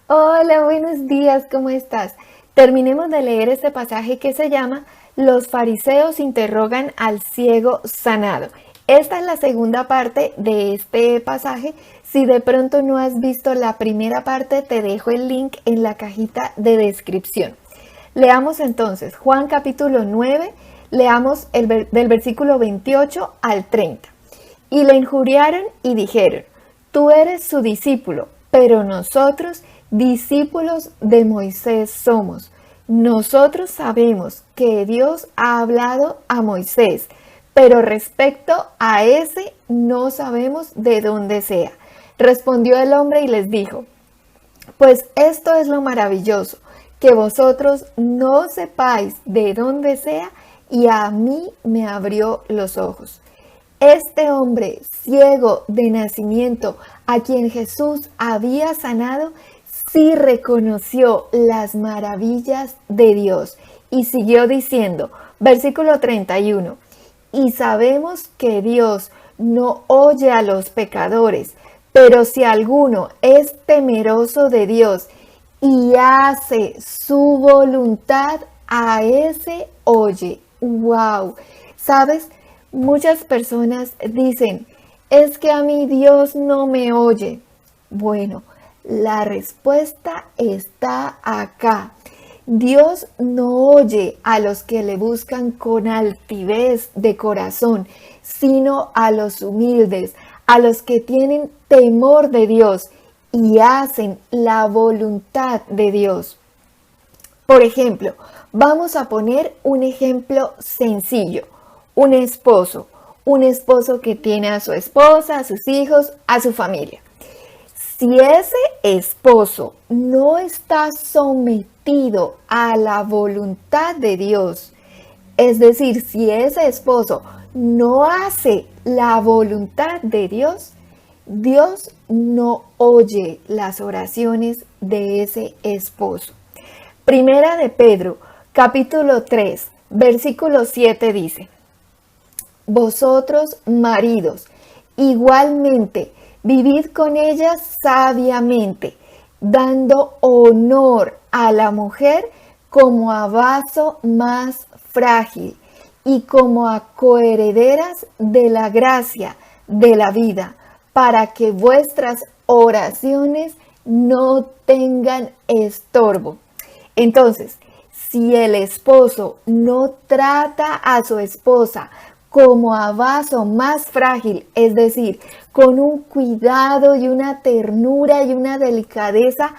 Hola, buenos días, ¿cómo estás? Terminemos de leer este pasaje que se llama Los fariseos interrogan al ciego sanado. Esta es la segunda parte de este pasaje. Si de pronto no has visto la primera parte, te dejo el link en la cajita de descripción. Leamos entonces Juan capítulo 9, leamos del versículo 28 al 30. Y le injuriaron y dijeron: tú eres su discípulo, pero nosotros discípulos de Moisés somos. Nosotros sabemos que Dios ha hablado a Moisés, pero respecto a ese no sabemos de dónde sea. Respondió el hombre y les dijo: pues esto es lo maravilloso, que vosotros no sepáis de dónde sea, y a mí me abrió los ojos. Este hombre ciego de nacimiento, a quien Jesús había sanado, sí reconoció las maravillas de Dios y siguió diciendo, versículo 31, y sabemos que Dios no oye a los pecadores, pero si alguno es temeroso de Dios y hace su voluntad, a ese oye. ¡Wow! ¿Sabes? Muchas personas dicen, es que a mí Dios no me oye. Bueno, la respuesta está acá. Dios no oye a los que le buscan con altivez de corazón, sino a los humildes, a los que tienen temor de Dios y hacen la voluntad de Dios. Por ejemplo, vamos a poner un ejemplo sencillo. Un esposo que tiene a su esposa, a sus hijos, a su familia. Si ese esposo no está sometido a la voluntad de Dios, es decir, si ese esposo no hace la voluntad de Dios, Dios no oye las oraciones de ese esposo. Primera de Pedro, capítulo 3, versículo 7 dice: vosotros, maridos, igualmente, vivid con ellas sabiamente, dando honor a la mujer como a vaso más frágil y como a coherederas de la gracia de la vida, para que vuestras oraciones no tengan estorbo. Entonces, si el esposo no trata a su esposa como a vaso más frágil, es decir, con un cuidado y una ternura y una delicadeza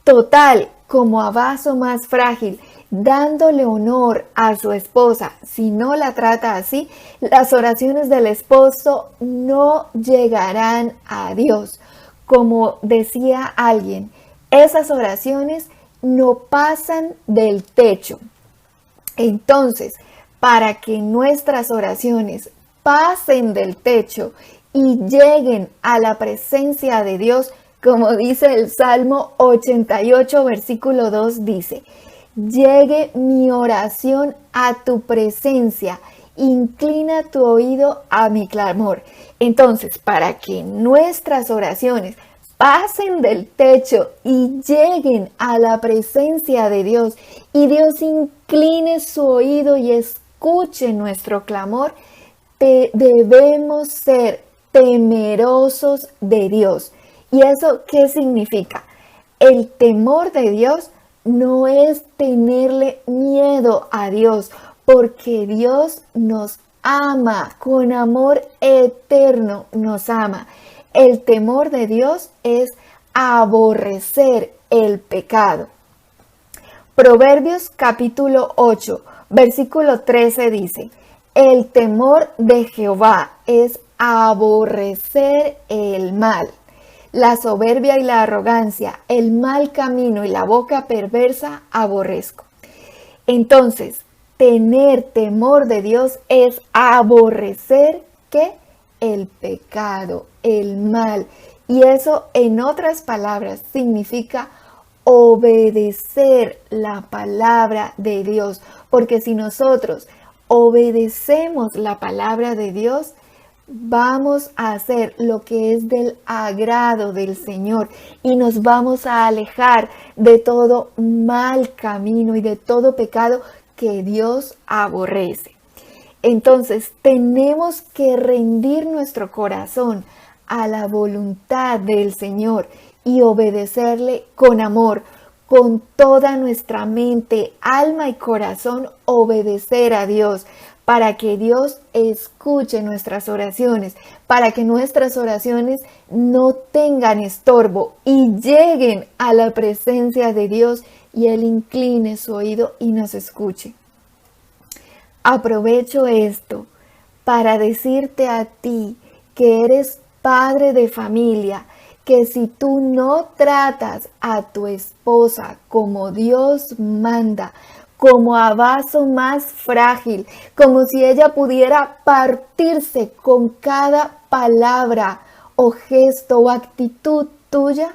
total, como a vaso más frágil, dándole honor a su esposa, si no la trata así, las oraciones del esposo no llegarán a Dios. Como decía alguien, esas oraciones no pasan del techo. Entonces, para que nuestras oraciones pasen del techo y lleguen a la presencia de Dios, como dice el Salmo 88, versículo 2, dice: llegue mi oración a tu presencia, inclina tu oído a mi clamor. Entonces, para que nuestras oraciones pasen del techo y lleguen a la presencia de Dios y Dios incline su oído y escuche nuestro clamor, debemos ser temerosos de Dios. ¿Y eso qué significa? El temor de Dios no es tenerle miedo a Dios, porque Dios nos ama, con amor eterno nos ama. El temor de Dios es aborrecer el pecado. Proverbios capítulo 8, versículo 13 dice: el temor de Jehová es aborrecer el mal. La soberbia y la arrogancia, el mal camino y la boca perversa aborrezco. Entonces, tener temor de Dios es aborrecer ¿qué? El pecado, el mal. Y eso, en otras palabras, significa obedecer la palabra de Dios. Porque si nosotros obedecemos la palabra de Dios, vamos a hacer lo que es del agrado del Señor y nos vamos a alejar de todo mal camino y de todo pecado que Dios aborrece. Entonces tenemos que rendir nuestro corazón a la voluntad del Señor y obedecerle con amor, con toda nuestra mente, alma y corazón, obedecer a Dios, para que Dios escuche nuestras oraciones, para que nuestras oraciones no tengan estorbo y lleguen a la presencia de Dios y Él incline su oído y nos escuche. Aprovecho esto para decirte a ti que eres padre de familia, que si tú no tratas a tu esposa como Dios manda, como a vaso más frágil, como si ella pudiera partirse con cada palabra o gesto o actitud tuya,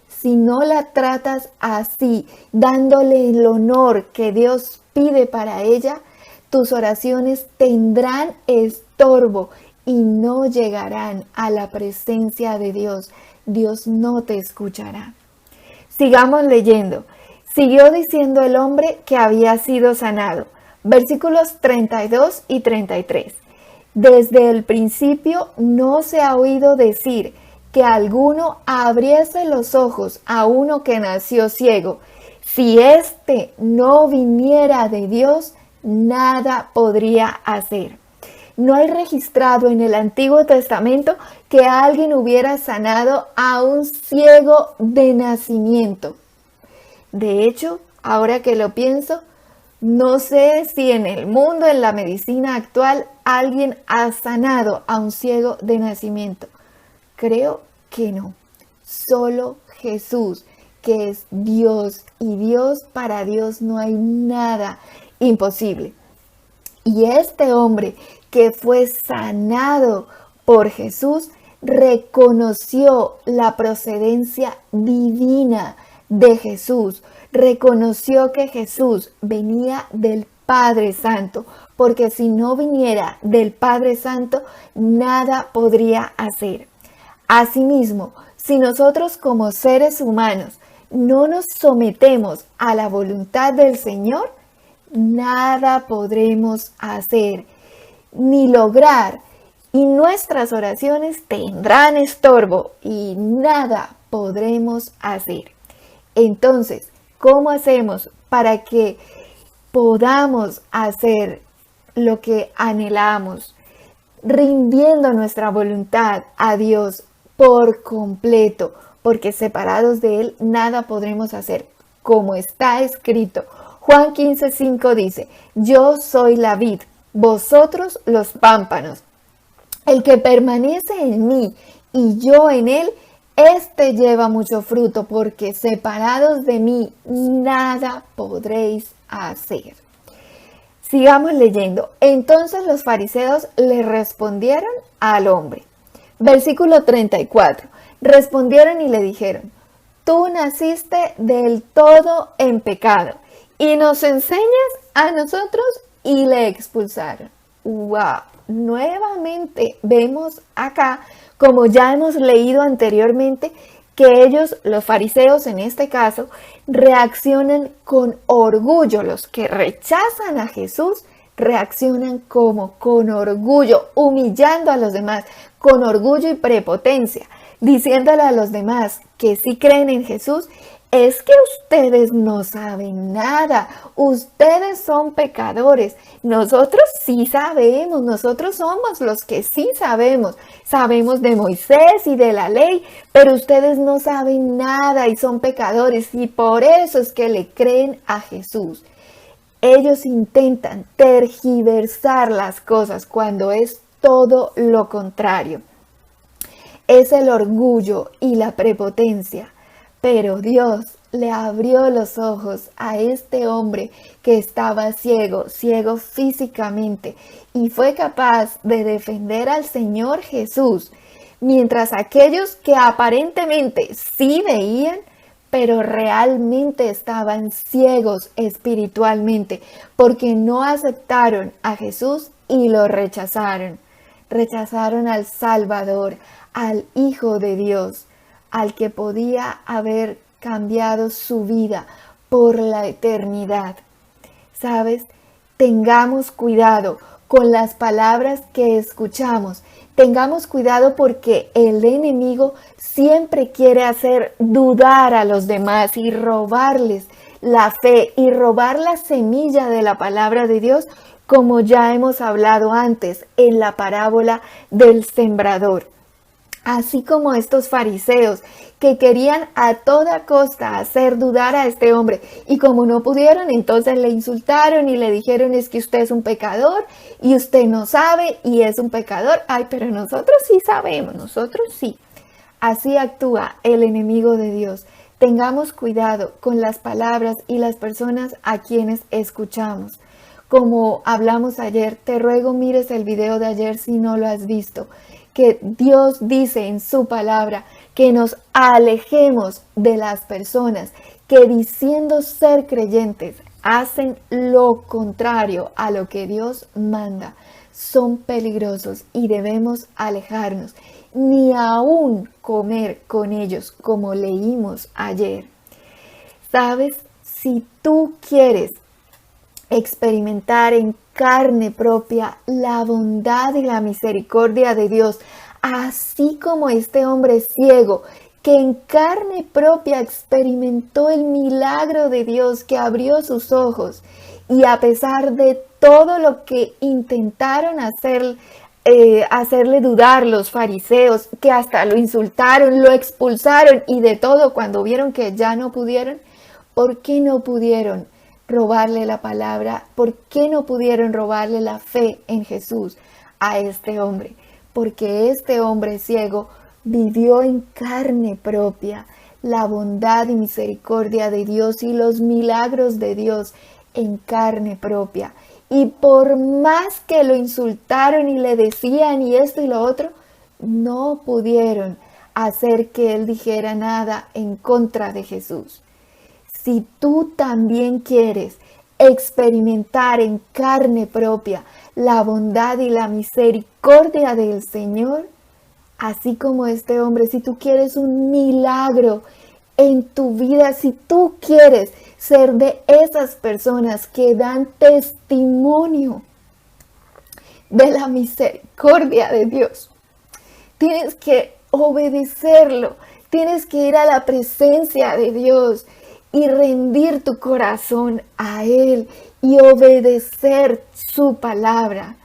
si no la tratas así, dándole el honor que Dios pide para ella, tus oraciones tendrán estorbo y no llegarán a la presencia de Dios. Dios no te escuchará. Sigamos leyendo. Siguió diciendo el hombre que había sido sanado. Versículos 32 y 33. Desde el principio no se ha oído decir que alguno abriese los ojos a uno que nació ciego. Si éste no viniera de Dios, nada podría hacer. No hay registrado en el Antiguo Testamento que alguien hubiera sanado a un ciego de nacimiento. De hecho, ahora que lo pienso, no sé si en el mundo, en la medicina actual, alguien ha sanado a un ciego de nacimiento. Creo que no. Solo Jesús, que es Dios, y Dios, para Dios no hay nada imposible. Y este hombre que fue sanado por Jesús reconoció la procedencia divina de Jesús, reconoció que Jesús venía del Padre Santo, porque si no viniera del Padre Santo, nada podría hacer. Asimismo, si nosotros como seres humanos no nos sometemos a la voluntad del Señor, nada podremos hacer ni lograr, y nuestras oraciones tendrán estorbo y nada podremos hacer. Entonces, ¿cómo hacemos para que podamos hacer lo que anhelamos, rindiendo nuestra voluntad a Dios por completo? Porque separados de Él nada podremos hacer, como está escrito. Juan 15:5 dice: yo soy la vid, vosotros los pámpanos. El que permanece en mí y yo en él, este lleva mucho fruto, porque separados de mí nada podréis hacer. Sigamos leyendo. Entonces los fariseos le respondieron al hombre. Versículo 34. Respondieron y le dijeron: tú naciste del todo en pecado y nos enseñas a nosotros. Y le expulsaron. ¡Wow! Nuevamente vemos acá, como ya hemos leído anteriormente, que ellos, los fariseos en este caso, reaccionan con orgullo. Los que rechazan a Jesús reaccionan como con orgullo, humillando a los demás, con orgullo y prepotencia, diciéndole a los demás que sí creen en Jesús: es que ustedes no saben nada, ustedes son pecadores, nosotros sí sabemos, nosotros somos los que sí sabemos de Moisés y de la ley, pero ustedes no saben nada y son pecadores, y por eso es que le creen a Jesús. Ellos intentan tergiversar las cosas cuando es todo lo contrario. Es el orgullo y la prepotencia. Pero Dios le abrió los ojos a este hombre que estaba ciego físicamente, y fue capaz de defender al Señor Jesús, mientras aquellos que aparentemente sí veían, pero realmente estaban ciegos espiritualmente, porque no aceptaron a Jesús y lo rechazaron. rechazaron al Salvador, al Hijo de Dios, al que podía haber cambiado su vida por la eternidad. ¿Sabes? Tengamos cuidado con las palabras que escuchamos. Tengamos cuidado porque el enemigo siempre quiere hacer dudar a los demás y robarles la fe y robar la semilla de la palabra de Dios, como ya hemos hablado antes en la parábola del sembrador. Así como estos fariseos que querían a toda costa hacer dudar a este hombre, y como no pudieron, entonces le insultaron y le dijeron: es que usted es un pecador y usted no sabe y es un pecador. Ay, pero nosotros sí sabemos, nosotros sí. Así actúa el enemigo de Dios. Tengamos cuidado con las palabras y las personas a quienes escuchamos. Como hablamos ayer, te ruego mires el video de ayer si no lo has visto, que Dios dice en su palabra que nos alejemos de las personas que, diciendo ser creyentes, hacen lo contrario a lo que Dios manda. Son peligrosos y debemos alejarnos, ni aún comer con ellos, como leímos ayer. ¿Sabes? Si tú quieres experimentar en carne propia la bondad y la misericordia de Dios, así como este hombre ciego que en carne propia experimentó el milagro de Dios, que abrió sus ojos, y a pesar de todo lo que intentaron hacerle dudar los fariseos, que hasta lo insultaron, lo expulsaron y de todo, cuando vieron que ya no pudieron, ¿por qué no pudieron robarle la palabra? ¿Por qué no pudieron robarle la fe en Jesús a este hombre? Porque este hombre ciego vivió en carne propia la bondad y misericordia de Dios y los milagros de Dios en carne propia. Y por más que lo insultaron y le decían y esto y lo otro, no pudieron hacer que él dijera nada en contra de Jesús. Si tú también quieres experimentar en carne propia la bondad y la misericordia del Señor, así como este hombre, si tú quieres un milagro en tu vida, si tú quieres ser de esas personas que dan testimonio de la misericordia de Dios, tienes que obedecerlo, tienes que ir a la presencia de Dios y rendir tu corazón a Él y obedecer su palabra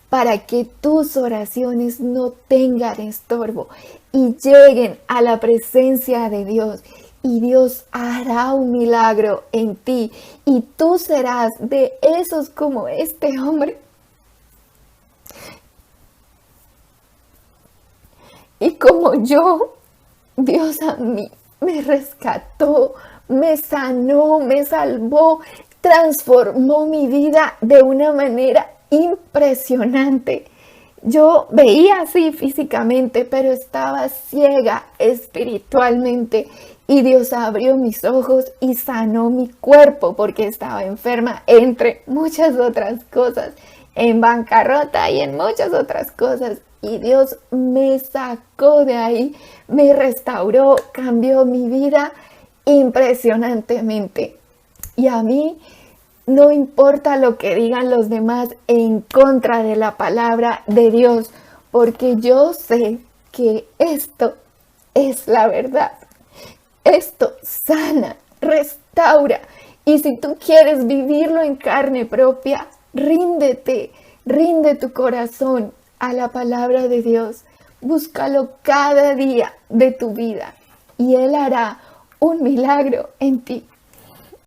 para que tus oraciones no tengan estorbo y lleguen a la presencia de Dios. Y Dios hará un milagro en ti y tú serás de esos como este hombre. Y como yo, Dios a mí me rescató, me sanó, me salvó, transformó mi vida de una manera impresionante. Yo veía así físicamente, pero estaba ciega espiritualmente. Y Dios abrió mis ojos y sanó mi cuerpo porque estaba enferma, entre muchas otras cosas, en bancarrota y en muchas otras cosas. Y Dios me sacó de ahí, me restauró, cambió mi vida impresionantemente. Y a mí no importa lo que digan los demás en contra de la palabra de Dios, porque yo sé que esto es la verdad. Esto sana, restaura. Y si tú quieres vivirlo en carne propia, ríndete, rinde tu corazón a la palabra de Dios. Búscalo cada día de tu vida y Él hará un milagro en ti.